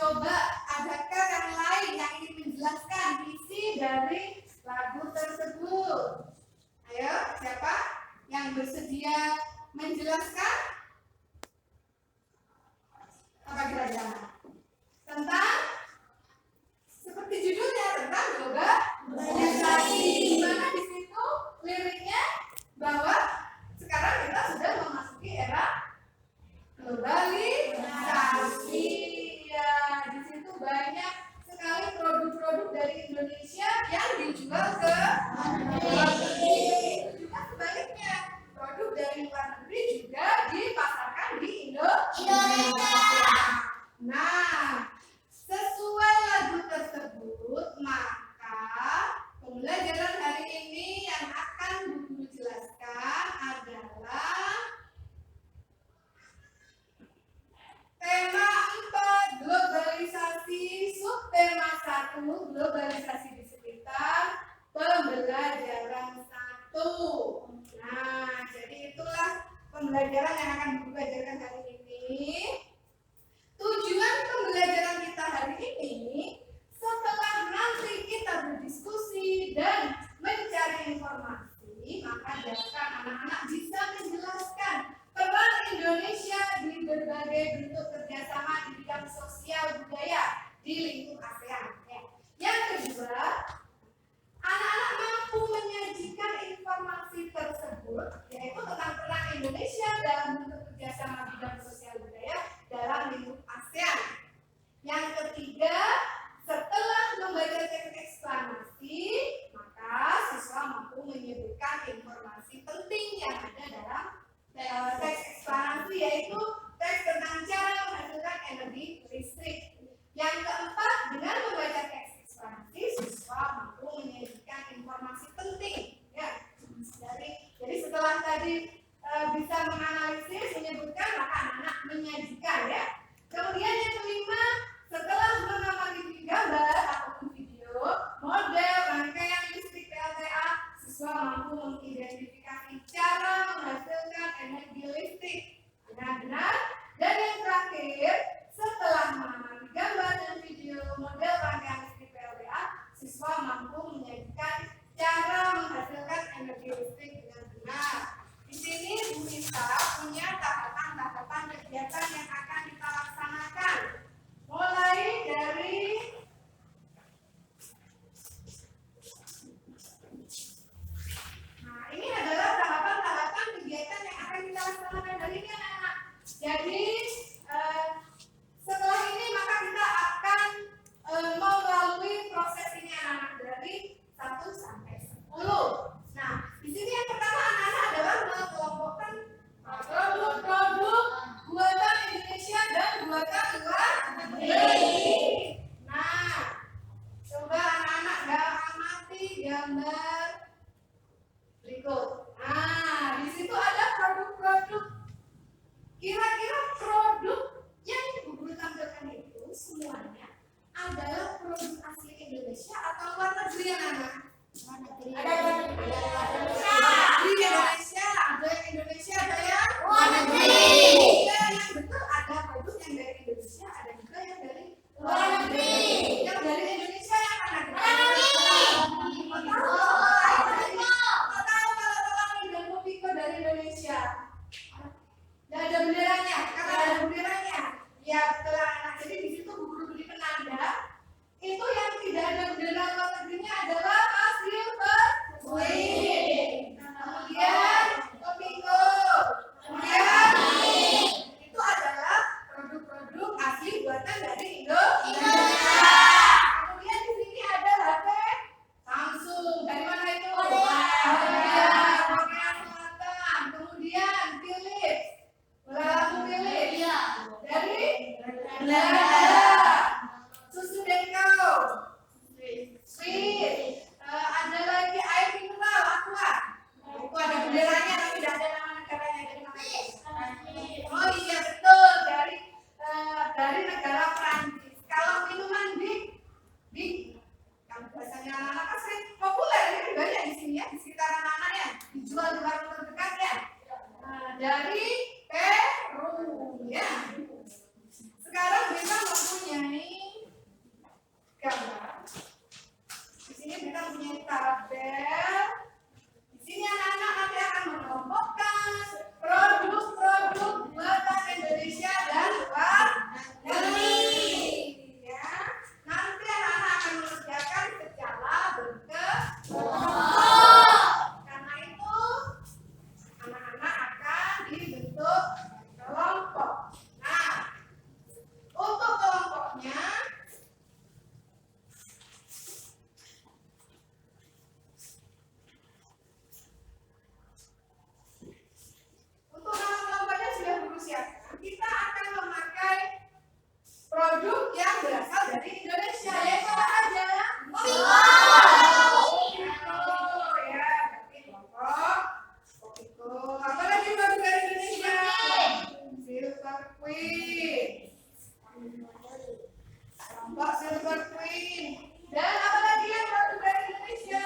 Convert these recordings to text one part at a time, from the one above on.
Coba adakah yang lain yang ingin menjelaskan isi dari lagu tersebut? Ayo, siapa yang bersedia menjelaskan? Apa kira-kira? Tentang seperti judulnya, tentang globalisasi. Dimana di situ liriknya bahwa sekarang kita sudah memasuki era globalisasi. Ya, di situ banyak sekali produk-produk dari Indonesia yang dijual ke luar negeri. Juga sebaliknya, produk dari luar negeri juga dipasarkan di Indonesia. Nah, sesuai lagu tersebut, maka pembelajaran hari ini yang akan Bu Guru jelaskan adalah tema 4, globalisasi, subtema 1, globalisasi di sekitar pembelajaran 1. Nah, jadi itulah pembelajaran yang akan Bu Guru ajarkan hari ini. Tujuan pembelajaran kita hari ini, setelah nanti kita berdiskusi dan mencari informasi, maka diharapkan anak-anak bisa menjelaskan peran Indonesia di berbagai bentuk kerjasama di bidang sosial budaya di lingkup ASEAN. Yang kedua, anak-anak mampu menyajikan informasi tersebut, yaitu tentang peran Indonesia dalam bentuk kerjasama bidang sosial budaya dalam lingkup ASEAN. Yang ketiga, setelah membaca teks eksplanasi, maka siswa mampu menyebutkan informasi penting yang ada dalam teks eksplanasi, yaitu teks tentang cara menghasilkan energi listrik. Yang keempat, dengan membaca teks eksplanasi, siswa mampu menyajikan informasi penting. Ya, jadi setelah tadi bisa menganalisis, menyebutkan, maka anak-anak menyajikan, ya. Kemudian yang kelima, setelah mengamati gambar ataupun video, model rangkaian listrik PLTA, siswa mampu mengidentifikasi cara menghasilkan energi listrik dengan benar. Dan yang terakhir, setelah mengamati gambar dan video model rangkaian listrik PLTA, siswa mampu menyajikan cara menghasilkan energi listrik dengan benar. Di sini Bu Nisa punya tahapan-tahapan kegiatan yang akan kita laksanakan. Mulai dari ini adalah tahapan-tahapan kegiatan yang akan kita laksanakan hari ini, anak-anak. Jadi setelah ini maka kita akan melalui proses ini, anak-anak, dari 1 sampai 10. Nah, di sini yang pertama anak-anak adalah mengelompokkan produk-produk buatan Indonesia dan buatan luar negeri. Nah, coba anak-anak amati gambar berikut. Nah, di situ ada produk-produk. Kira-kira produk yang Bu Guru tampilkan itu semuanya adalah produk asli Indonesia atau luar negeri, anak-anak? Ada luar negeri. Di Indonesia, ada yang Indonesia, ada yang luar negeri. Yang betul, ada produk yang dari Indonesia, ada juga yang dari luar negeri. Yang dari Indonesia yang mana? Luar negeri. Tahu kalau telang dan Kopiko dari Indonesia. Dan ada benderanya, karena ada benderanya. Ya, betul, anak. Jadi di situ Bu Guru beri penanda. Itu yang tidak ada bendera luar negerinya adalah hasil perbuatan. Kemudian Kopiko. Kemudian itu adalah produk-produk asli buatan dari Indonesia. Silver Queen. Kelompok Silver Queen. Dan apa lagi yang produk dari Indonesia?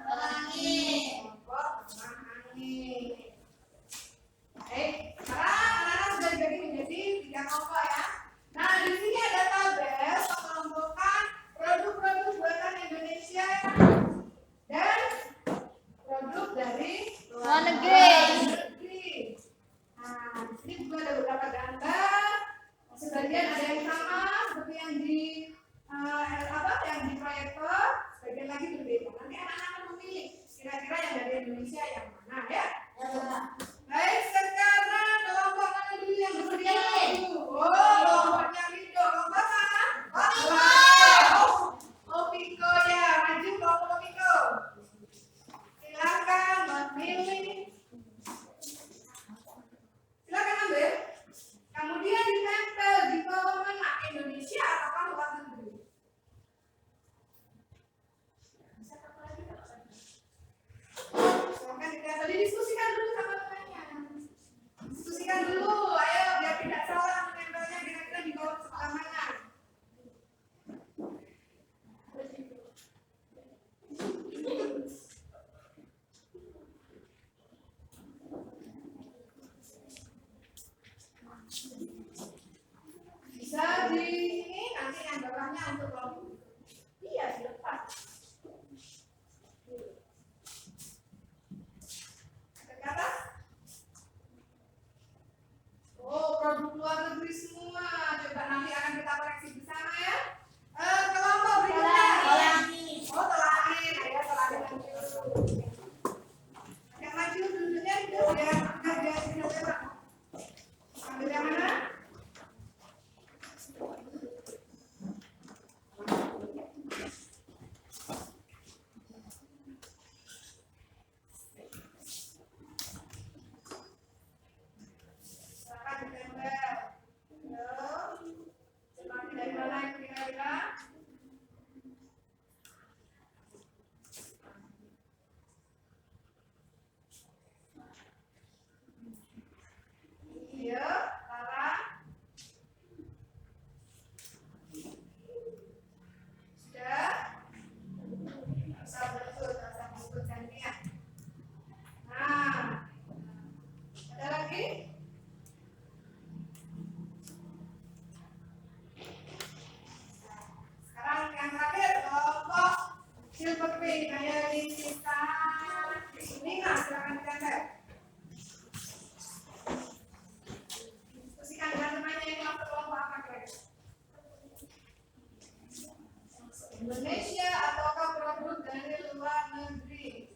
Kelompok Teman Angin. Baik, sekarang anak-anak sudah dibagi menjadi 3 kelompok ya. Nah, di sini ada tabel pengelompokan produk-produk buatan Indonesia dan produk dari Luar negeri. Nah, di sini juga ada beberapa gambar. Sebagian ada yang sama seperti yang di yang di proyektor, sebagian lagi berbeda. Nanti anak-anak akan memilih kira-kira yang dari Indonesia yang mana ya. Baik, sekarang kelompok mana dulu yang bersedia maju? Oh, kelompoknya Rido. Kelompok mana? Opiko ya, maju kelompok Opiko. Silakan memilih. Silakan ambil. Kemudian ditempel di kolom mana? Indonesia atau luar negeri? Silakan ditempel. Didiskusikan dulu sama temannya. Diskusikan dulu, ayo biar tidak salah menempelnya kira-kira di kolom sebelah mana. Bisa di ini nanti yang bawahnya untuk kelompok. Iya, dilepas. Ke atas. Oh, produk luar negeri semua. Coba nanti akan kita koreksi bersama ya. Kelompok berikutnya. Oh, tolangin. Ayo tolangin maju. Yang maju duduknya itu biar dia tidak lewat. Ambil yang mana? Silakan ditempel. Semakin dari mana yang kira-kira? Iya, Lara. Sudah? Bisa betul, bisa disebut gantian. Nah, ada lagi? Sekarang yang terakhir kelompok Silver Queen. Ayo disita. Ini nah, silakan ditempel. Diskusikan dengan temannya yang masuk kelompok apa kira-kira? Indonesia ataukah produk dari luar negeri?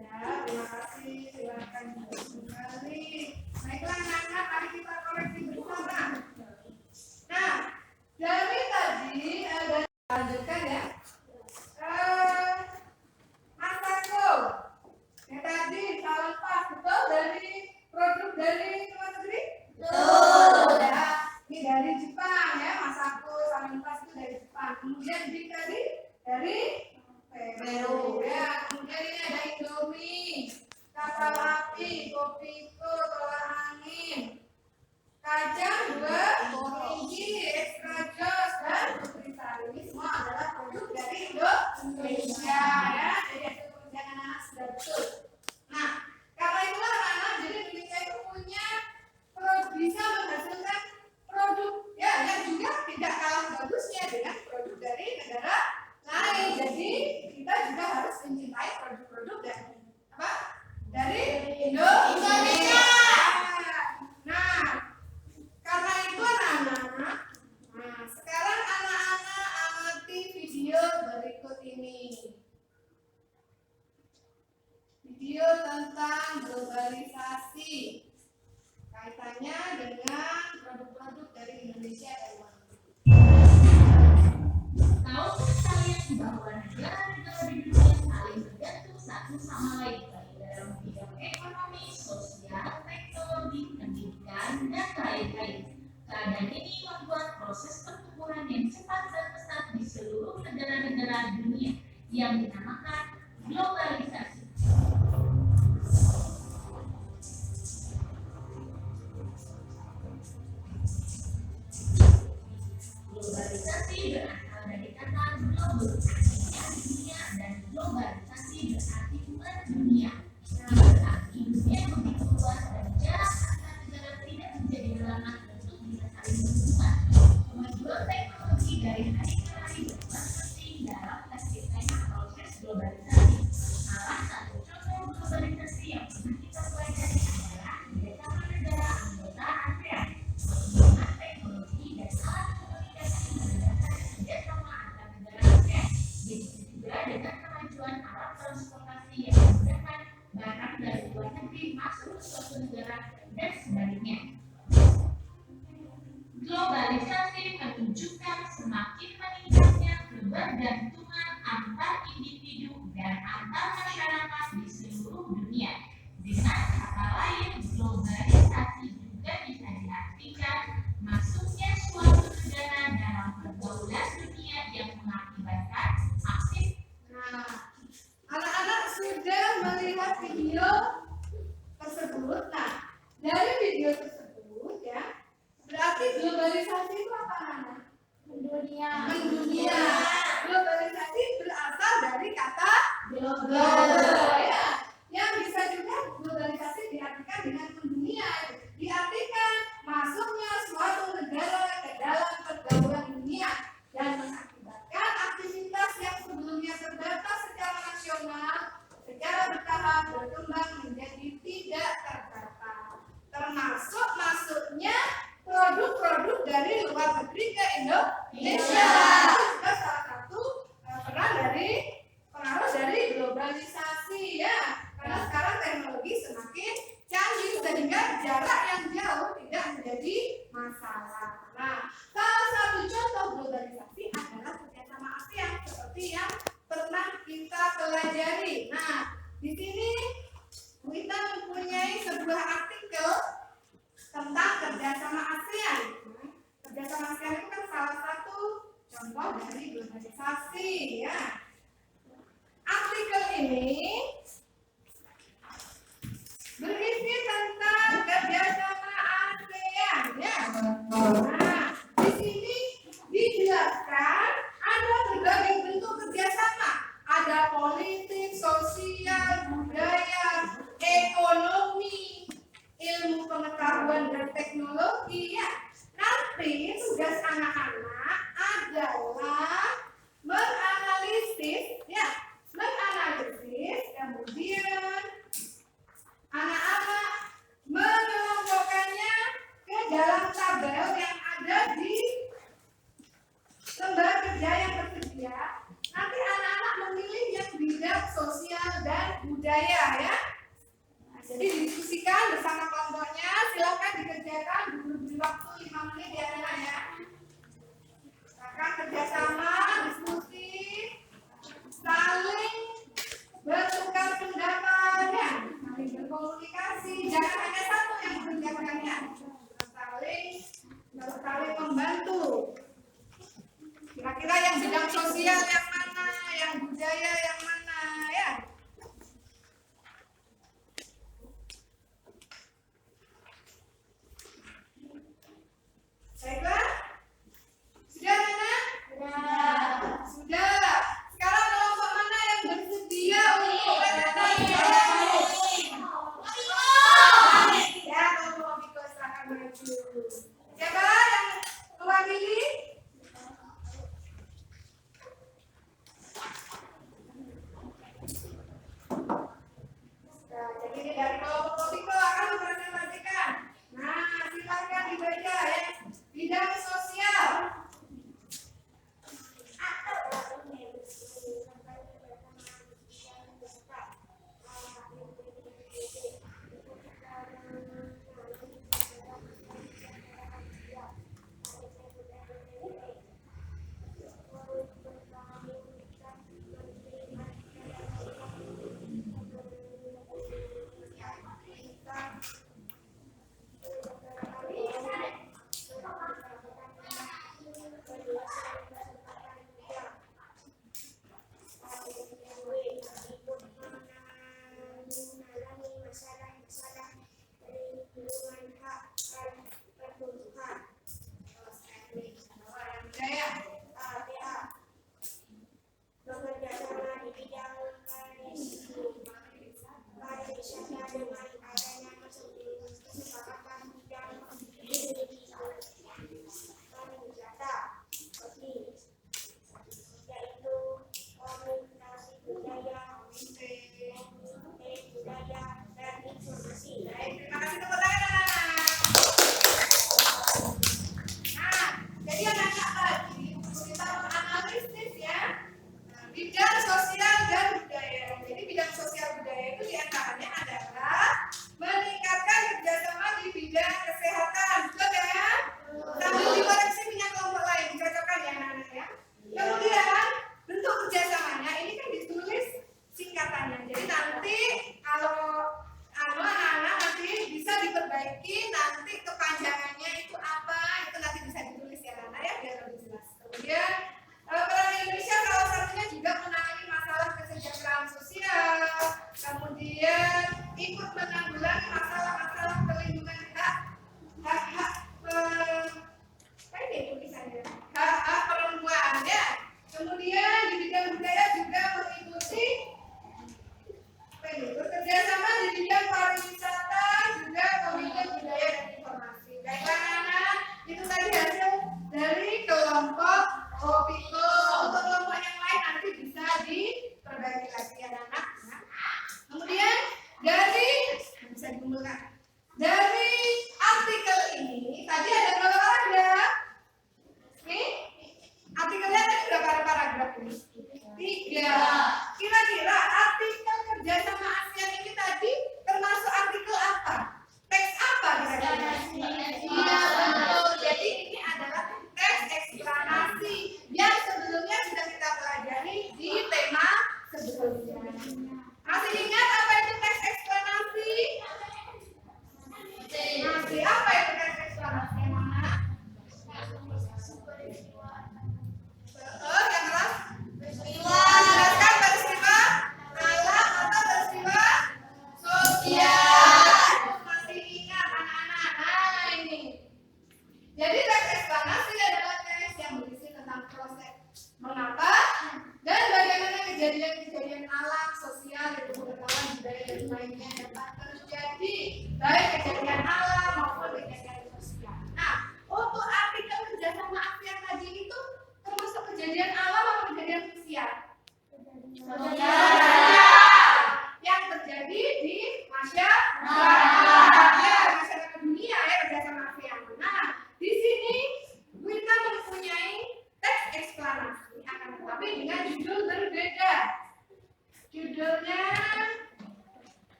Ya, terima kasih. Silakan kembali. Baiklah, anak-anak, mari kita koreksi bersama. Nah, dari tadi lanjutkan ya. Mas Ako, yang tadi salah pas betul dari produk dari luar negeri? Betul. Ya, ini dari Jepang ya, Mas Ako salah pas itu dari Jepang. Kemudian dari Peru ya. Kemudian ini ada Indomie, kapal api, Kopiko, tolak angin, kacang juga, kelinci, extra jos dan putri sari. Ini semua adalah produk dari Indonesia ya. Jadi hasil pekerjaan anak-anak sudah betul. Nah, karena itulah anak-anak jadi Indonesia itu punya bisa menghasilkan produk ya yang juga tidak kalah bagusnya dengan produk dari negara lain. Jadi kita juga harus mencintai produk-produk dari Indonesia. Nah, karena itu anak-anak, sekarang anak-anak amati video berikut ini. Video tentang globalisasi. Kaitannya dengan produk-produk dari Indonesia dan luar negeri. Tahukah kalian bahwa negara-negara di dunia saling bergantung satu sama lain baik dalam bidang ekonomi, sosial, teknologi, pendidikan, dan lain-lain. Keadaan ini membuat proses pertumbuhan yang cepat dan pesat di seluruh negara-negara dunia yang dinamakan globalisasi. Globalisasi berasal dari kata global, artinya dunia, dan globalisasi berarti mendunia. Berarti dunia begitu luas dan jarak antar negara tidak menjadi halangan untuk bisa saling berhubungan. Kemajuan teknologi dari hari ke hari berperan penting dalam terciptanya proses globalisasi. Salah satu contoh globalisasi yang pernah kita pelajari adalah kerjasama negara anggota ASEAN. Penggunaan teknologi dan alat komunikasi berdasarkan kerjasama antar negara ASEAN. Begitu juga dengan kemajuan alat transportasi yang memudahkan barang dari luar negeri masuk ke suatu negara dan sebaliknya. Globalisasi menunjukkan semakin meningkatnya kebergantungan antar individu dan antar masyarakat di seluruh dunia. Dengan kata lain, globalisasi juga bisa diartikan masuknya suatu negara dalam pergaulan dunia yang mengakibatkan aktif. Nah, anak-anak sudah melihat video tersebut. Nah, dari video tersebut ya, berarti globalisasi itu apa namanya? Mendunia. Mendunia. Globalisasi berasal dari kata Global. ya. Yang bisa juga globalisasi diartikan dengan mendunia. Diartikan masuknya suatu negara ke dalam pergaulan dunia dan mengakibatkan aktivitas yang sebelumnya terbatas secara nasional secara bertahap berkembang menjadi tidak terbatas, termasuk masuknya produk-produk dari luar negeri ke Indonesia. Itu juga salah satu pengaruh dari globalisasi ya, karena sekarang teknologi semakin canggih sehingga jarak yang jauh tidak menjadi masalah. Nah, salah satu contoh globalisasi adalah kerjasama ASEAN seperti yang pernah kita pelajari. Nah, di sini kita mempunyai sebuah artikel tentang kerjasama ASEAN. Kerjasama ASEAN itu kan salah satu contoh dari globalisasi ya. Artikel ini berisi tentang kerjasama ASEAN ya. Nah, di sini dijelaskan ada berbagai bentuk kerjasama. Ada politik, sosial, budaya, ekonomi, ilmu pengetahuan dan teknologi ya. Nanti tugas anak-anak adalah menganalisis ya, kemudian anak-anak mengelompokkannya ke dalam tabel yang ada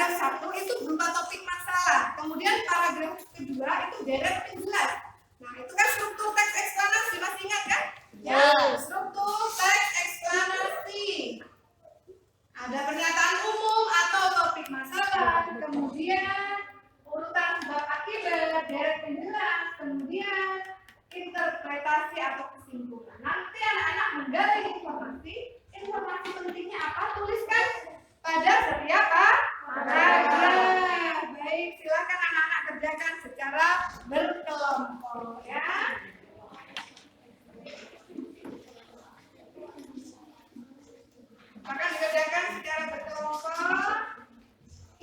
paragraf 1 itu berupa topik masalah. Kemudian paragraf kedua itu deret penjelas. Nah, itu kan struktur teks eksplanasi, masih ingat kan? Ya, struktur teks eksplanasi. Ada pernyataan umum atau topik masalah, kemudian urutan sebab akibat, deret penjelas, kemudian interpretasi atau kesimpulan. Nanti anak-anak menggali informasi pentingnya apa? Tuliskan pada setiap paragraf. Baik, silakan anak-anak kerjakan secara berkelompok ya. Maka dikerjakan secara berkelompok.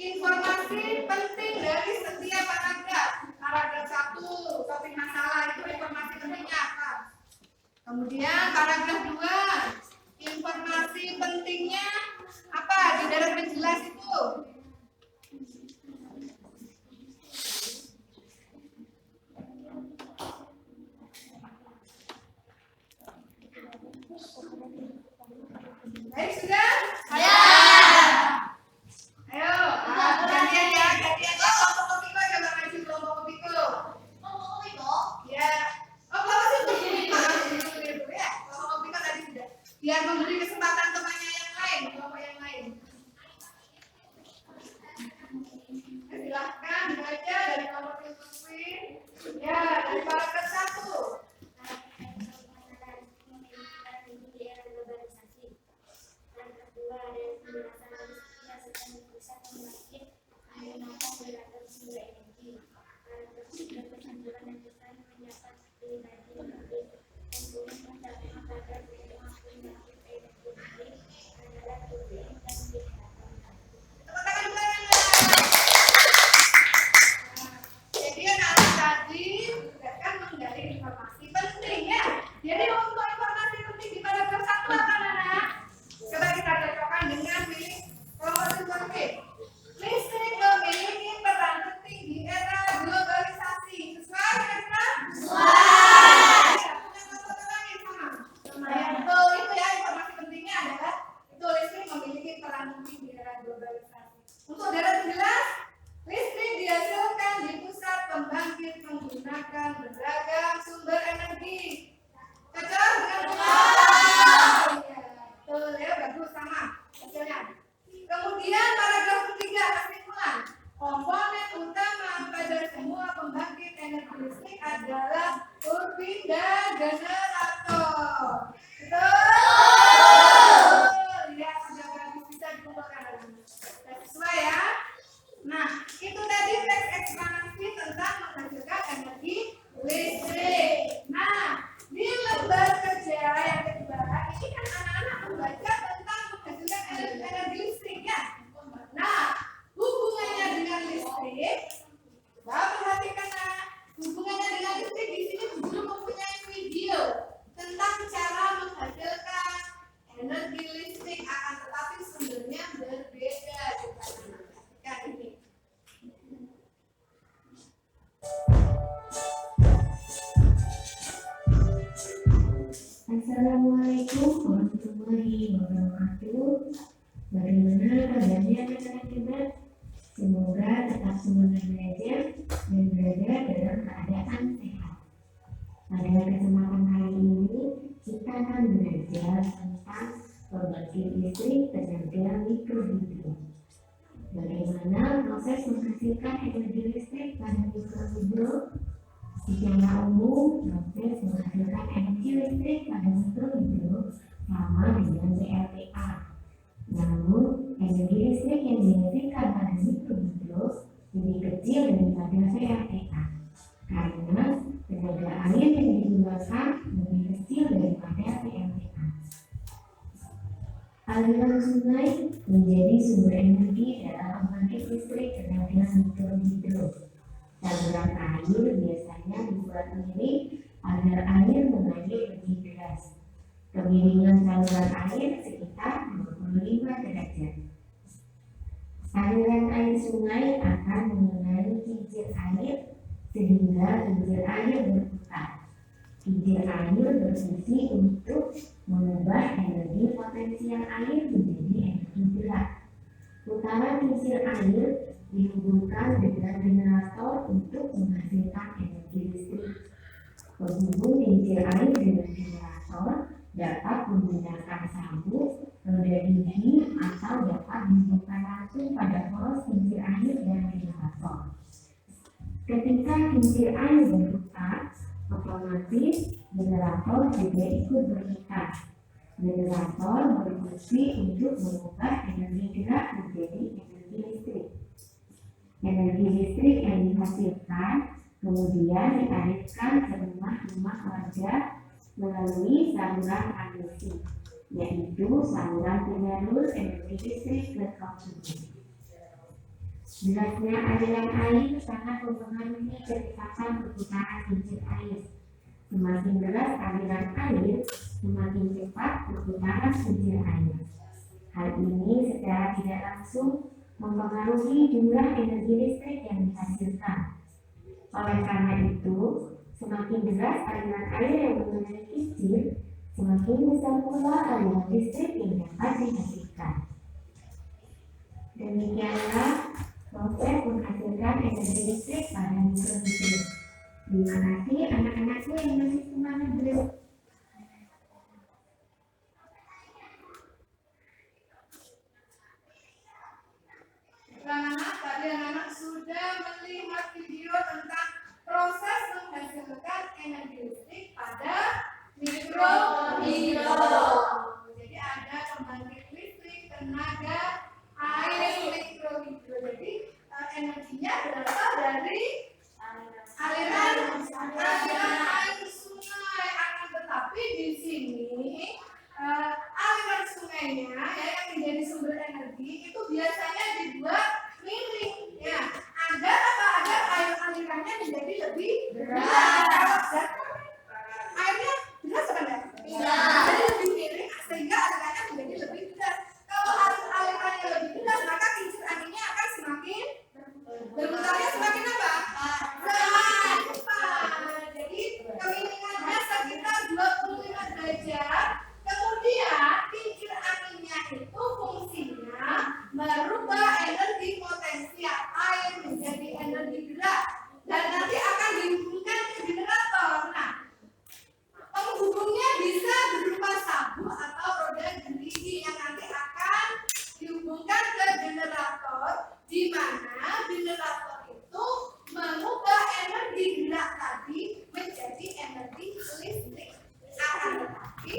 Informasi penting dari setiap paragraf. Paragraf 1, topik masalah itu informasi pentingnya apa? Kemudian paragraf 2, informasi pentingnya apa? Di dalam penjelas itu. Baik, sudah? Ya. Ayo, gantian ya, kelompok Kopiko coba maju kelompok Kopiko. Ya. Oh, kelompok Kopiko ya. Kelompok Kopiko tadi sudah. Biar memberi kesempatan temannya yang lain, kelompok yang lain. Silahkan baca dari kelompok Kopiko. Ya, dari paragraf 1. Assalamualaikum warahmatullahi wabarakatuh. Bagaimana kabarnya anak-anak hebat? Semoga tetap semangat belajar dan belajar dalam keadaan sehat. Pada kesempatan kali ini kita akan belajar tentang pembangkit listrik tenaga mikrohidro. Bagaimana proses menghasilkan energi listrik pada mikrohidro? Secara umum, proses menghasilkan energi listrik pada mikrohidro sama dengan PLTA. Namun, energi listrik yang dihasilkan pada mikrohidro lebih kecil daripada PLTA karena tenaga air yang digunakan lebih kecil daripada PLTA. Aliran sungai menjadi sumber energi dalam pembangkit listrik tenaga mikrohidro. Saluran air biasanya dibuat miring agar air mengalir lebih deras. Kemiringan saluran air sekitar 25 derajat. Aliran air sungai akan mengenai kincir air sehingga kincir air berputar. Kincir air berfungsi untuk mengubah energi potensial air menjadi energi gerak. Perputaran kincir air dihubungkan dengan generator untuk menghasilkan energi listrik. Penghubung kincir air dengan generator dapat menggunakan sabuk, roda gigi, atau dapat dihubungkan langsung pada poros kincir air dan generator. Ketika kincir air berputar, otomatis generator juga ikut berputar. Generator berfungsi untuk mengubah energi gerak menjadi energi listrik. Energi listrik yang dihasilkan kemudian dialirkan ke rumah-rumah warga melalui saluran transmisi, yaitu saluran penyalur energi listrik ke konsumen. Derasnya aliran air sangat mempengaruhi kecepatan perputaran kincir air. Semakin deras aliran air, semakin cepat perputaran kincir air. Hal ini secara tidak langsung mempengaruhi jumlah energi listrik yang dihasilkan. Oleh karena itu, semakin deras aliran air yang mengenai kincir, semakin besar pula aliran listrik yang dapat dihasilkan. Demikianlah proses menghasilkan energi listrik pada mikrohidro. Terima kasih anak-anakku yang masih semangat belajar. Anak-anak, tadi anak-anak sudah melihat video tentang proses menghasilkan energi listrik pada mikrohidro. Jadi ada pembangkit listrik tenaga air mikrohidro. Jadi energinya berasal dari aliran air sungai. Akan tetapi di sini aliran sungainya yang menjadi sumber energi itu biasanya dibuat miring, ya, agar alirannya menjadi lebih deras. Airnya deras apa enggak? Jadi lebih miring sehingga alirannya menjadi lebih deras. Kalau alirannya lebih deras, maka kincir anginnya akan semakin berputarnya semakin apa? Semakin cepat. Jadi kemiringannya sekitar 25 derajat. Kemudian kincir anginnya itu fungsinya merubah energi potensial air menjadi energi gerak dan nanti akan dihubungkan ke generator. Nah, penghubungnya bisa berupa sabuk atau roda gerigi yang nanti akan dihubungkan ke generator, di mana generator itu mengubah energi gerak tadi menjadi energi listrik. Akan tetapi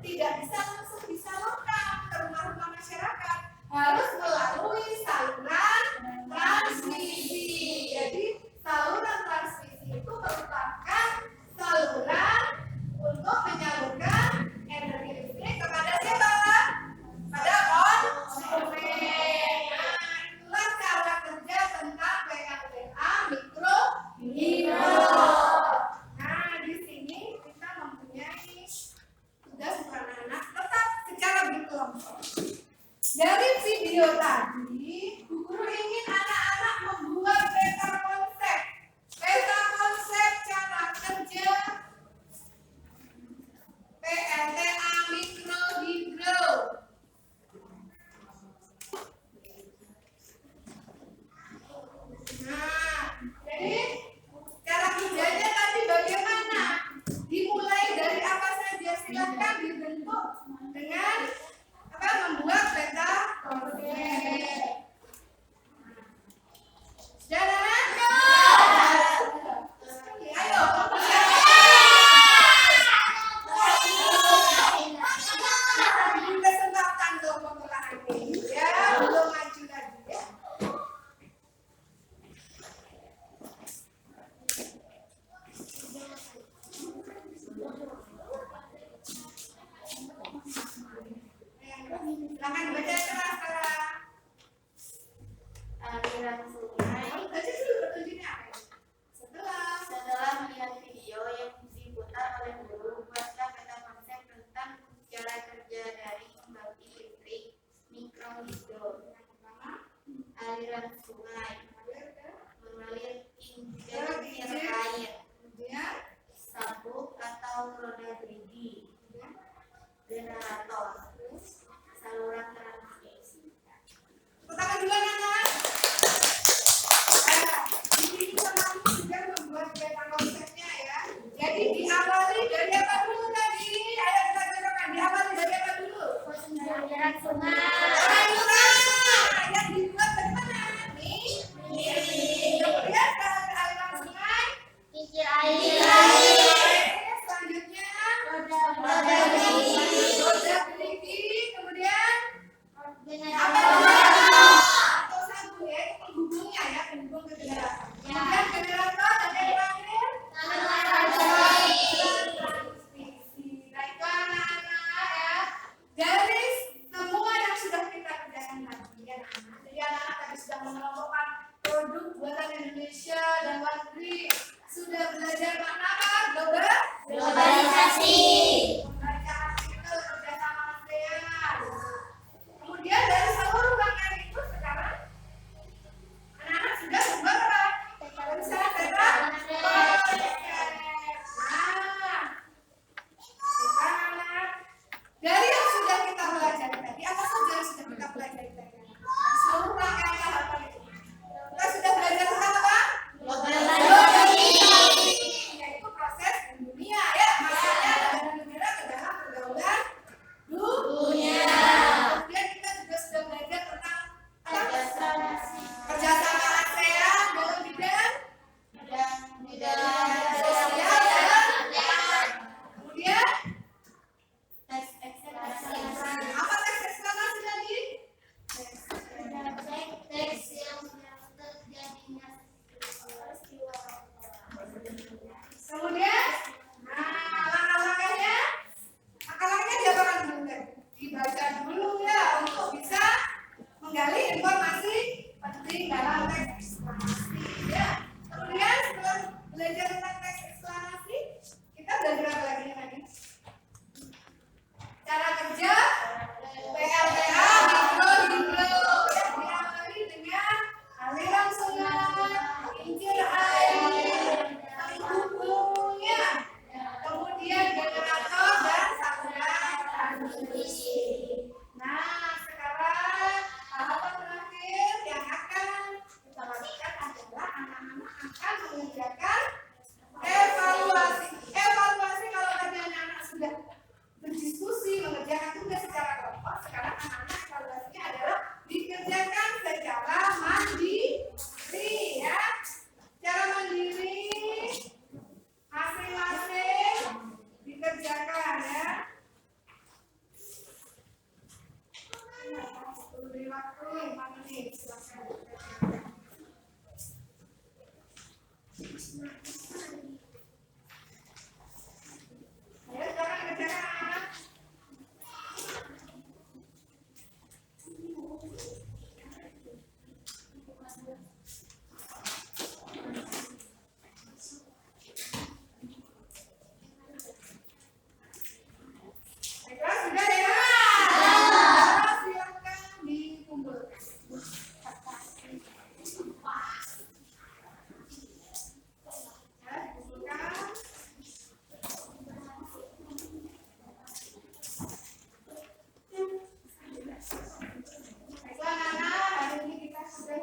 tidak bisa langsung disalurkan ke rumah-rumah masyarakat, harus melalui saluran transmisi. Jadi saluran transmisi itu merupakan saluran untuk menyalurkan energi listrik kepada siapa? Pada konsumen. Itulah cara kerja tentang PLTA mikrohidro. Nah, di sini kita mempunyai tugas untuk anak-anak tetap secara berkelompok. Dari video tadi, Bu Guru ingin anak-anak membuat peta konsep cara kerja PLTA mikrohidro. Nah, jadi cara kerjanya tadi bagaimana? Dimulai dari apa saja? Silakan dibentuk dengan membuat peta konsep. Jalan. Ayo. Kesempatan kelompok lain ya, belum maju lagi ya. Silakan dibaca keras. Aliran sungai. Baca dulu petunjuknya apa ya? Setelah melihat video yang diputar oleh guru, buatlah peta konsep tentang cara kerja dari pembangkit listrik mikrohidro. Aliran sungai mengalir kincir air, Kemudian sabuk atau roda gerigi, generator, saluran transmisi. pertama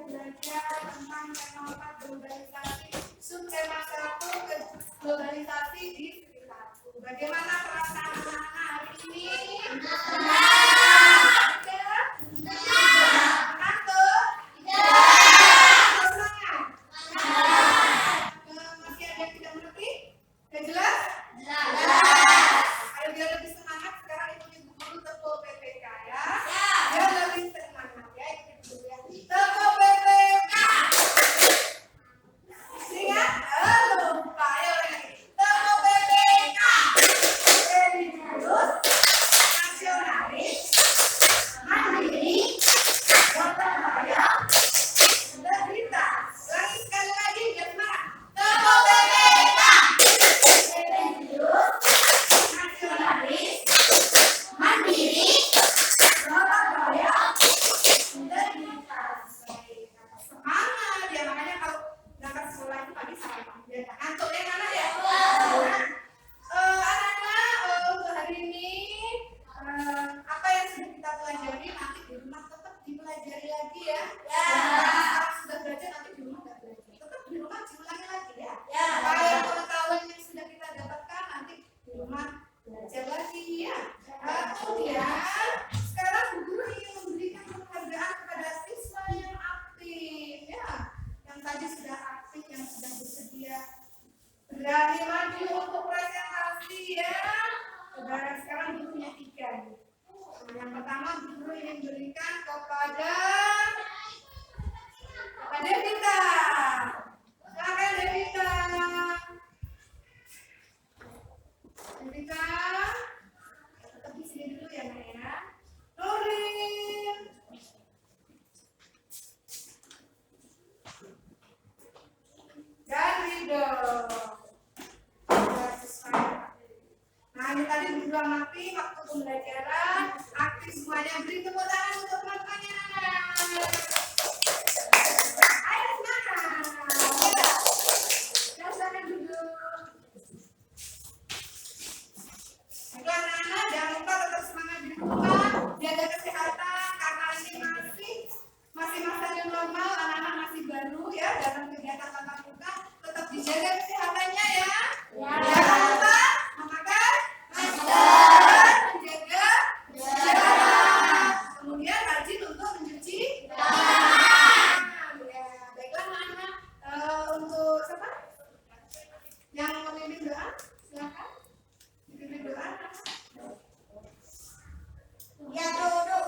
belajar tentang tema 4 globalisasi, subtema 1 globalisasi di sekitarku. Bagaimana perasaan anak-anak hari ini? Masih ada yang tidak mengerti? Sudah jelas? Ayo biar lebih semangat sekarang ikuti Bu Guru Tepo PPK ya. Biar lebih semangat ya, ikuti dulu ya. Tepo PPK. Ingat? Lupa. Ayo lagi. Tepo PPK. Religius, nasionalis, mandiri, gotong royong, integritas. Ulangi sekali lagi biar semangat. Tepo PPK. Religius, nasionalis, mandiri, gotong royong, integritas. Semangat ya, makanya kalau berangkat sekolah itu pagi sarapan biar nggak ngantuk ya anak ya. Anak-anak untuk hari ini apa yang sudah kita pelajari nanti di rumah tetap dipelajari lagi ya. Sekarang sudah belajar nanti di rumah nggak belajar, tetap di rumah diulangi lagi ya. Supaya pengetahuan yang sudah kita dapatkan nanti di rumah belajar lagi ya. Kemudian sekarang Bu Guru ingin memberikan penghargaan kepada siswa yang aktif ya, yang tadi sudah aktif, yang sudah bersedia berani maju untuk presentasi ya. Saudara sekarang Bu Guru punya 3 nih. Yang pertama Bu Guru ingin berikan kepada Devita. Silakan Devita. Devita, tetap di sini dulu ya Nak ya. Nurin. Dan Rido. Nah ini tadi Bu Guru amati waktu pembelajaran aktif semuanya. Beri tepuk tangan untuk teman-temannya. Ayo semangat. Ya, silakan duduk. Itu anak-anak jangan lupa tetap semangat di rumah, jaga kesehatan karena ini masih masa yang normal, anak-anak masih baru ya dalam kegiatan tatap muka, tetap dijaga kesehatannya ya. Jangan lupa memakai masker, menjaga jarak, kemudian rajin untuk mencuci tangan. Ya, baiklah anak-anak. Untuk siapa? Yang memimpin doa, silakan. Memimpin doa. Ya, doa